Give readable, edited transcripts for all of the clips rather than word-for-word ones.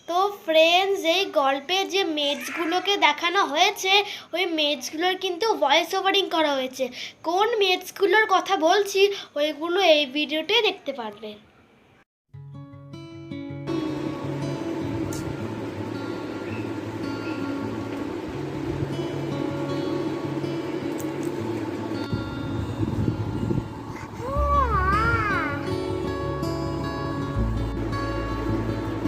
তো ফ্রেন্ডস, এই গল্পে যে মেটসগুলোকে দেখানো হয়েছে ওই মেটসগুলোর কিন্তু ভয়েস ওভারিং করা হয়েছে। কোন মেটসগুলোর কথা বলছি ওইগুলো এই ভিডিওতে দেখতে পারবে।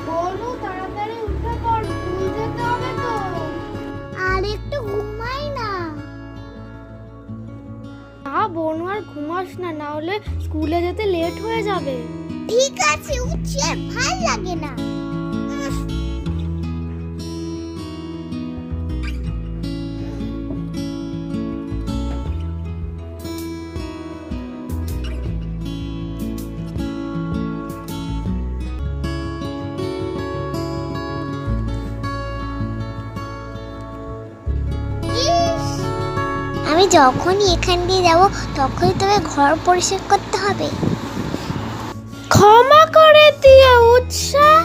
বলো, তাড়াতাড়ি উঠে পড়, স্কুল যেতে হবে তো। আর একটু ঘুমাই না। বনু, আর ঘুমাস না, না হলে স্কুলে যেতে লেট হয়ে যাবে। ঠিক আছে, উঠছি, আর ভাল লাগে না। আমি যখনই এখান দিয়ে যাব তখনই তবে ঘর পরিষ্কার করতে হবে। ক্ষমা করে দিও উৎসাহ।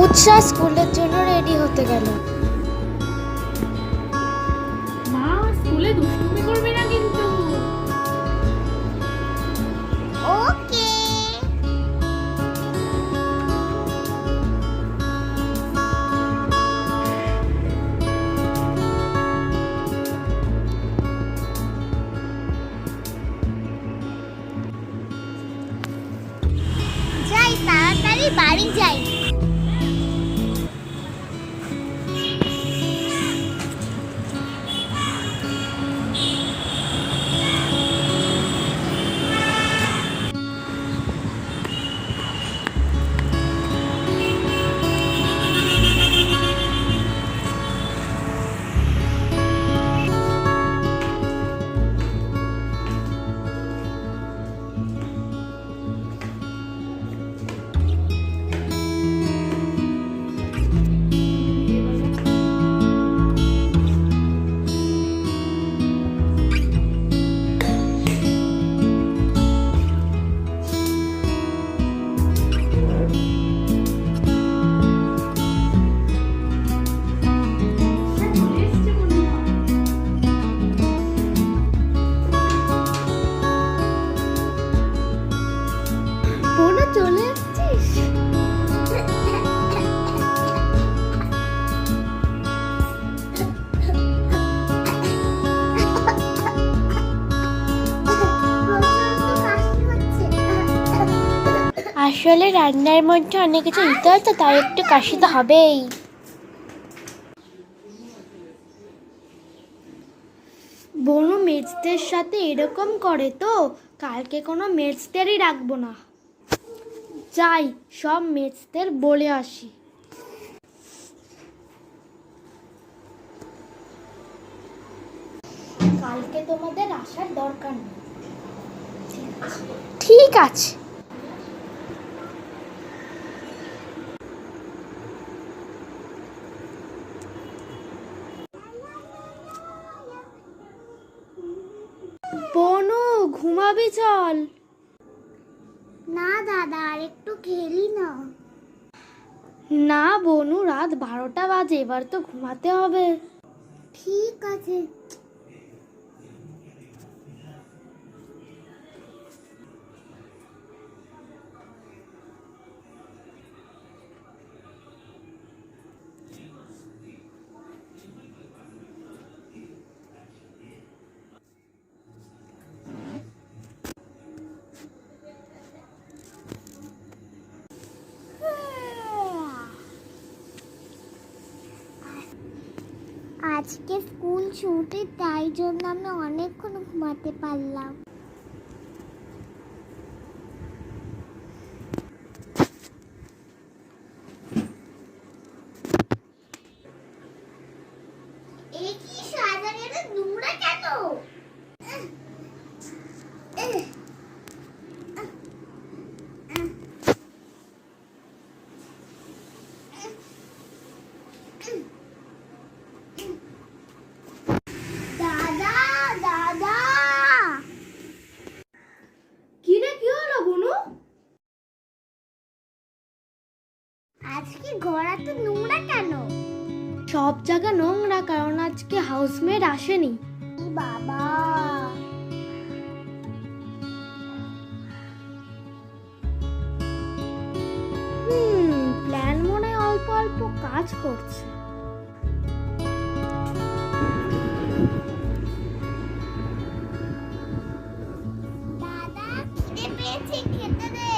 উৎসাহ স্কুলের জন্য রেডি হতে গেল। মা, স্কুলে দুষ্টুমি করবে না কিন্তু। ওকে। যাই, তাড়াতাড়ি বাড়ি যাই। বোনা, চলে আসছিস? আসলে রান্নার মধ্যে অনেক কিছু দিতে হয় তো, তাই একটু কাশি তো হবেই। বনু মেটসদের সাথে এরকম করে তো, কালকে কোনো মেটসদেরই রাখবো না। যাই, সব মেটসদের বলে আসি। কালকে তোমাদের আসার দরকার নেই। ঠিক আছে। বনু, ঘুমাবি চল। না দাদা, আর একটু খেলি না। না বনু, রাত 12টা বাজে, এবার তো ঘুমাতে হবে। ঠিক আছে। আজকে স্কুল ছুটি, তাই জন্য আমি অনেকক্ষণ ঘুমাতে পারলাম। এই কি সাজানো, নোংরা কেন? আজকে ঘর এত নোংরা কেন? সব জায়গা নোংরা কারণ আজকে হাউসমেট আসেনি। ই বাবা, প্ল্যান মনে হয় অল্প অল্প কাজ করছে। দাদা খিদে পেয়েছে, খেতে দে।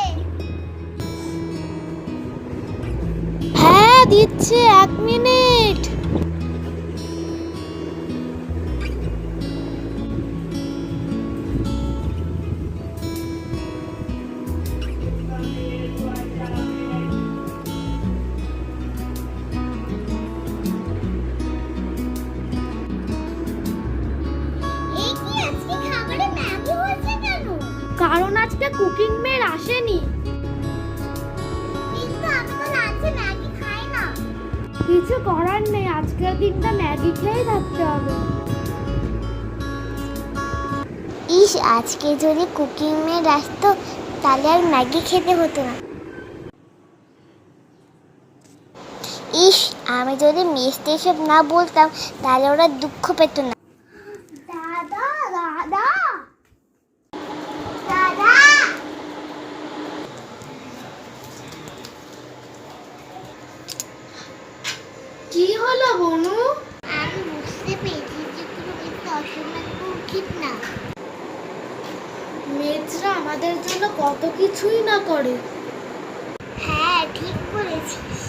হ্যাঁ দিচ্ছে, 1 মিনিট। এই কি আজকে খাবারে ম্যাগি হয়েছে কেন? কারণ আজকে কুকিং মেট আসেনি। কিন্তু আমি তো লাঞ্চে ম্যাগি খাই না। কিছু করার নেই, আজকের দিনটা ম্যাগি খেয়েই থাকতে হবে। ইস, আজকে যদি কুকিং মেট আসতো তাহলে আর ম্যাগি খেতে হতো না। ইস, আমি যদি মেসতে এসব না বলতাম তাহলে ওরা দুঃখ পেত না। দাদা দাদা দাদা, কি হলো বনু? আমি বুঝতে পেরেছি যে কোনো কিছু অসম্মান করা উচিত না। মেয়েরা আমাদের জন্য কত কিছুই না করে। হ্যাঁ, ঠিক বলেছিস।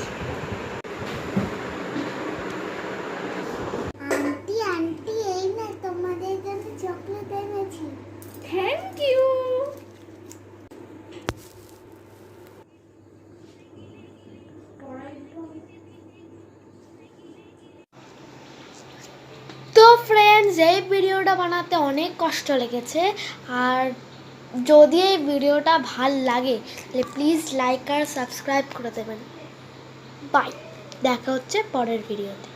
আন্টি আন্টি, এই না তোমাদের জন্য চকলেট এনেছি। Thank you. তো ফ্রেন্ডস, এই ভিডিওটা বানাতে অনেক কষ্ট লেগেছে, আর যদি এই ভিডিওটা ভাল লাগে তাহলে প্লিজ লাইক আর সাবস্ক্রাইব করে দেবেন। বাই, দেখা হচ্ছে পরের ভিডিওতে।